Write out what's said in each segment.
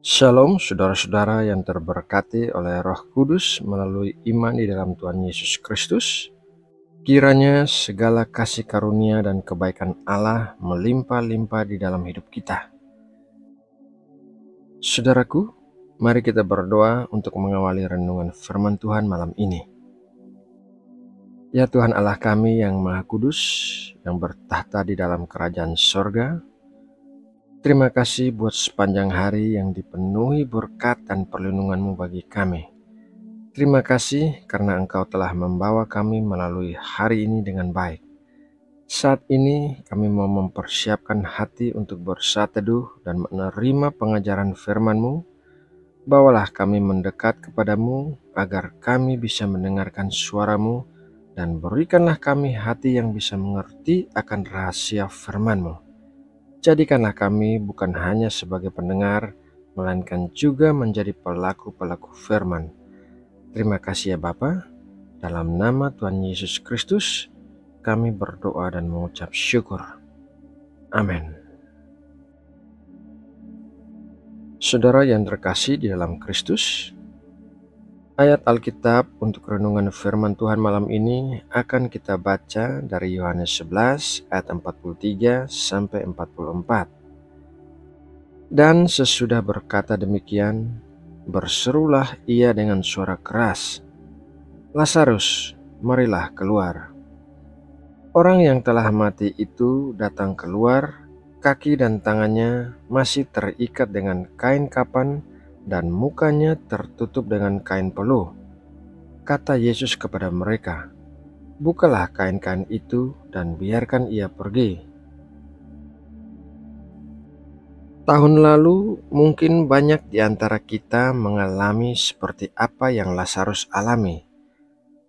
Shalom saudara-saudara yang terberkati oleh Roh Kudus melalui iman di dalam Tuhan Yesus Kristus. Kiranya segala kasih karunia dan kebaikan Allah melimpah-limpah di dalam hidup kita. Saudaraku, mari kita berdoa untuk mengawali renungan firman Tuhan malam ini. Ya Tuhan Allah kami yang Maha Kudus, yang bertahta di dalam kerajaan sorga, terima kasih buat sepanjang hari yang dipenuhi berkat dan perlindungan-Mu bagi kami. Terima kasih karena Engkau telah membawa kami melalui hari ini dengan baik. Saat ini kami mau mempersiapkan hati untuk bersaat teduh dan menerima pengajaran firman-Mu. Bawalah kami mendekat kepadamu agar kami bisa mendengarkan suara-Mu, dan berikanlah kami hati yang bisa mengerti akan rahasia firman-Mu. Jadikanlah kami bukan hanya sebagai pendengar, melainkan juga menjadi pelaku-pelaku firman. Terima kasih ya Bapa. Dalam nama Tuhan Yesus Kristus, kami berdoa dan mengucap syukur. Amin. Saudara yang terkasih di dalam Kristus, ayat Alkitab untuk renungan firman Tuhan malam ini akan kita baca dari Yohanes 11 ayat 43 sampai 44. Dan sesudah berkata demikian, berserulah ia dengan suara keras, "Lazarus, marilah keluar." Orang yang telah mati itu datang keluar, kaki dan tangannya masih terikat dengan kain kapan dan mukanya tertutup dengan kain peluh. Kata Yesus kepada mereka, "Bukalah kain-kain itu dan biarkan ia pergi." Tahun lalu mungkin banyak di antara kita mengalami seperti apa yang Lazarus alami.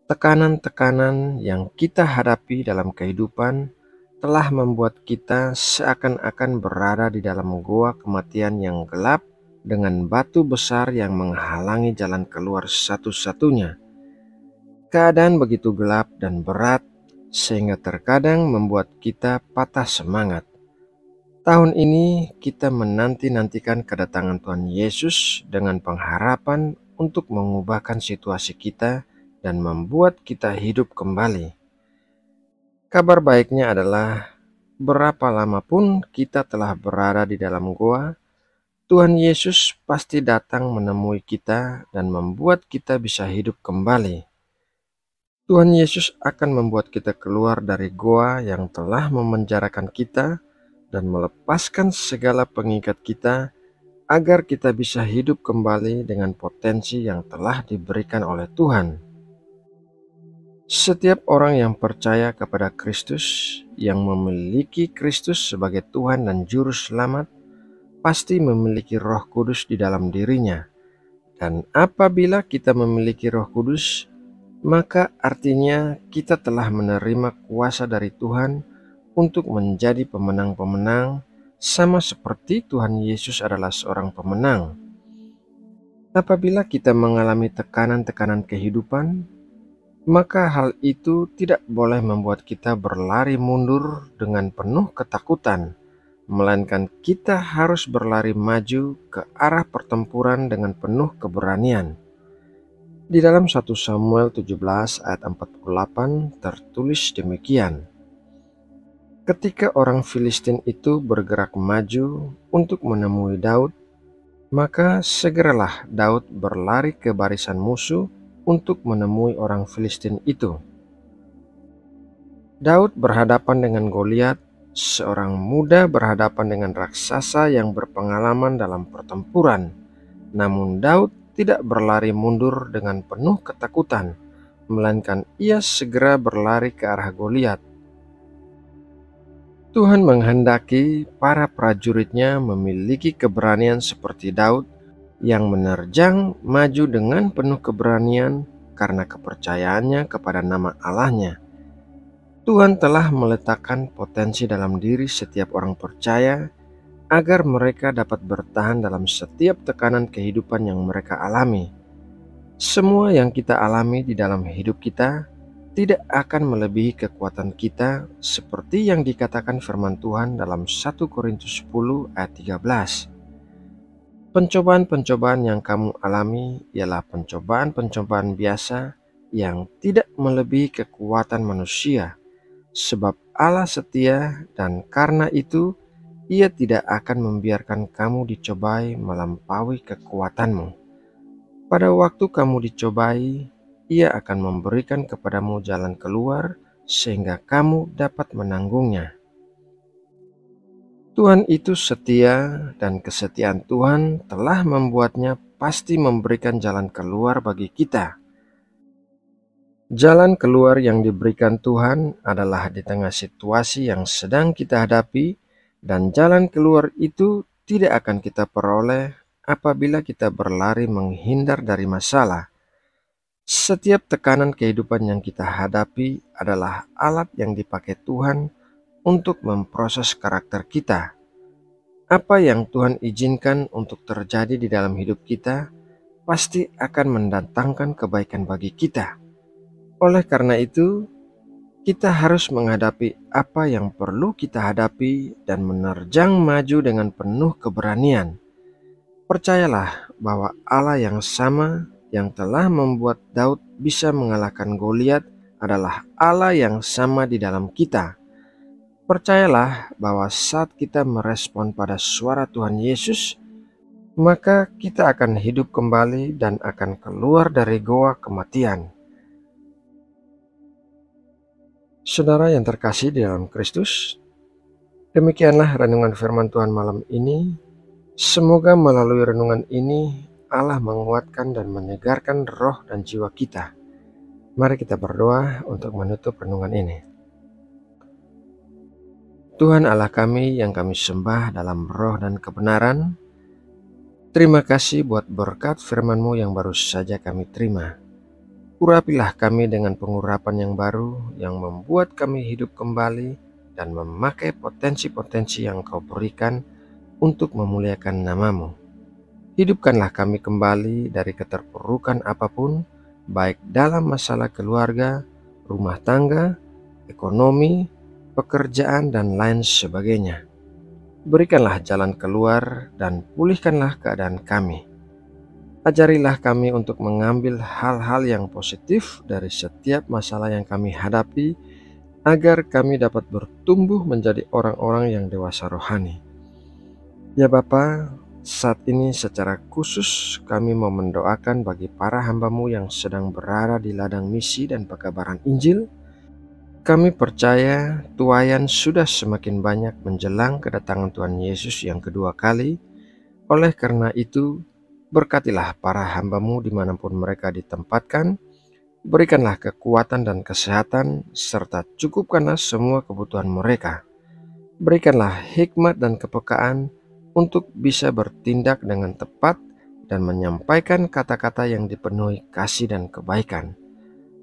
Tekanan-tekanan yang kita hadapi dalam kehidupan telah membuat kita seakan-akan berada di dalam gua kematian yang gelap dengan batu besar yang menghalangi jalan keluar satu-satunya. Keadaan begitu gelap dan berat sehingga terkadang membuat kita patah semangat. Tahun ini kita menanti-nantikan kedatangan Tuhan Yesus dengan pengharapan untuk mengubahkan situasi kita dan membuat kita hidup kembali. Kabar baiknya adalah berapa lama pun kita telah berada di dalam gua, Tuhan Yesus pasti datang menemui kita dan membuat kita bisa hidup kembali. Tuhan Yesus akan membuat kita keluar dari gua yang telah memenjarakan kita dan melepaskan segala pengikat kita agar kita bisa hidup kembali dengan potensi yang telah diberikan oleh Tuhan. Setiap orang yang percaya kepada Kristus, yang memiliki Kristus sebagai Tuhan dan Juru Selamat, pasti memiliki Roh Kudus di dalam dirinya. Dan apabila kita memiliki Roh Kudus, maka artinya kita telah menerima kuasa dari Tuhan untuk menjadi pemenang-pemenang, sama seperti Tuhan Yesus adalah seorang pemenang. Apabila kita mengalami tekanan-tekanan kehidupan, maka hal itu tidak boleh membuat kita berlari mundur dengan penuh ketakutan, melainkan kita harus berlari maju ke arah pertempuran dengan penuh keberanian. Di dalam 1 Samuel 17 ayat 48 tertulis demikian, ketika orang Filistin itu bergerak maju untuk menemui Daud, maka segeralah Daud berlari ke barisan musuh untuk menemui orang Filistin itu. Daud berhadapan dengan Goliat, seorang muda berhadapan dengan raksasa yang berpengalaman dalam pertempuran. Namun Daud tidak berlari mundur dengan penuh ketakutan, melainkan ia segera berlari ke arah Goliat. Tuhan menghendaki para prajuritnya memiliki keberanian seperti Daud yang menerjang maju dengan penuh keberanian karena kepercayaannya kepada nama Allahnya. Tuhan telah meletakkan potensi dalam diri setiap orang percaya agar mereka dapat bertahan dalam setiap tekanan kehidupan yang mereka alami. Semua yang kita alami di dalam hidup kita tidak akan melebihi kekuatan kita, seperti yang dikatakan firman Tuhan dalam 1 Korintus 10 ayat 13. Pencobaan-pencobaan yang kamu alami ialah pencobaan-pencobaan biasa yang tidak melebihi kekuatan manusia, sebab Allah setia dan karena itu Ia tidak akan membiarkan kamu dicobai melampaui kekuatanmu. Pada waktu kamu dicobai, Ia akan memberikan kepadamu jalan keluar sehingga kamu dapat menanggungnya. Tuhan itu setia dan kesetiaan Tuhan telah membuatnya pasti memberikan jalan keluar bagi kita. Jalan keluar yang diberikan Tuhan adalah di tengah situasi yang sedang kita hadapi, dan jalan keluar itu tidak akan kita peroleh apabila kita berlari menghindar dari masalah. Setiap tekanan kehidupan yang kita hadapi adalah alat yang dipakai Tuhan untuk memproses karakter kita. Apa yang Tuhan izinkan untuk terjadi di dalam hidup kita pasti akan mendatangkan kebaikan bagi kita. Oleh karena itu, kita harus menghadapi apa yang perlu kita hadapi dan menerjang maju dengan penuh keberanian. Percayalah bahwa Allah yang sama yang telah membuat Daud bisa mengalahkan Goliat adalah Allah yang sama di dalam kita. Percayalah bahwa saat kita merespon pada suara Tuhan Yesus, maka kita akan hidup kembali dan akan keluar dari goa kematian. Saudara yang terkasih di dalam Kristus, demikianlah renungan firman Tuhan malam ini. Semoga melalui renungan ini Allah menguatkan dan menyegarkan roh dan jiwa kita. Mari kita berdoa untuk menutup renungan ini. Tuhan Allah kami yang kami sembah dalam roh dan kebenaran, terima kasih buat berkat firman-Mu yang baru saja kami terima. Urapilah kami dengan pengurapan yang baru yang membuat kami hidup kembali dan memakai potensi-potensi yang Kau berikan untuk memuliakan nama-Mu. Hidupkanlah kami kembali dari keterpurukan apapun, baik dalam masalah keluarga, rumah tangga, ekonomi, pekerjaan, dan lain sebagainya. Berikanlah jalan keluar dan pulihkanlah keadaan kami. Ajarilah kami untuk mengambil hal-hal yang positif dari setiap masalah yang kami hadapi, agar kami dapat bertumbuh menjadi orang-orang yang dewasa rohani. Ya Bapa, saat ini secara khusus kami mau mendoakan bagi para hamba-Mu yang sedang berada di ladang misi dan pekabaran Injil. Kami percaya tuaian sudah semakin banyak menjelang kedatangan Tuhan Yesus yang kedua kali. Oleh karena itu, berkatilah para hamba-Mu dimanapun mereka ditempatkan. Berikanlah kekuatan dan kesehatan, serta cukupkanlah semua kebutuhan mereka. Berikanlah hikmat dan kepekaan untuk bisa bertindak dengan tepat dan menyampaikan kata-kata yang dipenuhi kasih dan kebaikan.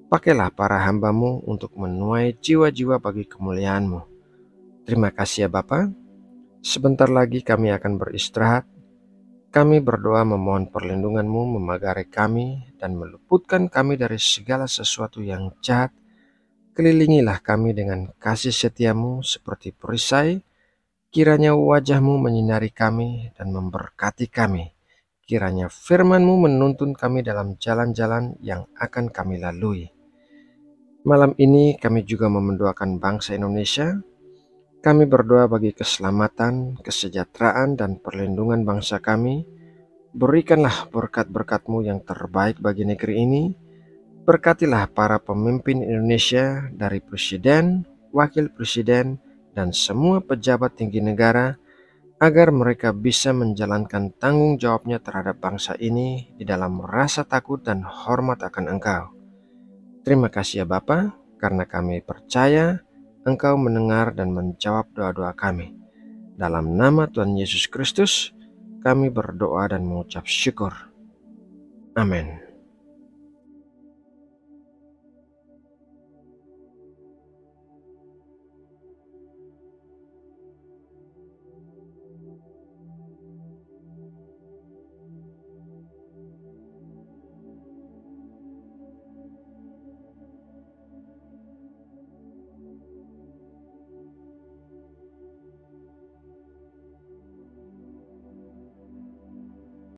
Pakailah para hamba-Mu untuk menuai jiwa-jiwa bagi kemuliaan-Mu. Terima kasih ya Bapa. Sebentar lagi kami akan beristirahat. Kami berdoa memohon perlindungan-Mu memagari kami dan meluputkan kami dari segala sesuatu yang jahat. Kelilingilah kami dengan kasih setia-Mu seperti perisai. Kiranya wajah-Mu menyinari kami dan memberkati kami. Kiranya firman-Mu menuntun kami dalam jalan-jalan yang akan kami lalui. Malam ini kami juga mendoakan bangsa Indonesia. Kami berdoa bagi keselamatan, kesejahteraan, dan perlindungan bangsa kami. Berikanlah berkat-berkat-Mu yang terbaik bagi negeri ini. Berkatilah para pemimpin Indonesia dari presiden, wakil presiden, dan semua pejabat tinggi negara, agar mereka bisa menjalankan tanggung jawabnya terhadap bangsa ini di dalam rasa takut dan hormat akan Engkau. Terima kasih ya Bapa, karena kami percaya Engkau mendengar dan menjawab doa-doa kami. Dalam nama Tuhan Yesus Kristus, kami berdoa dan mengucap syukur. Amin.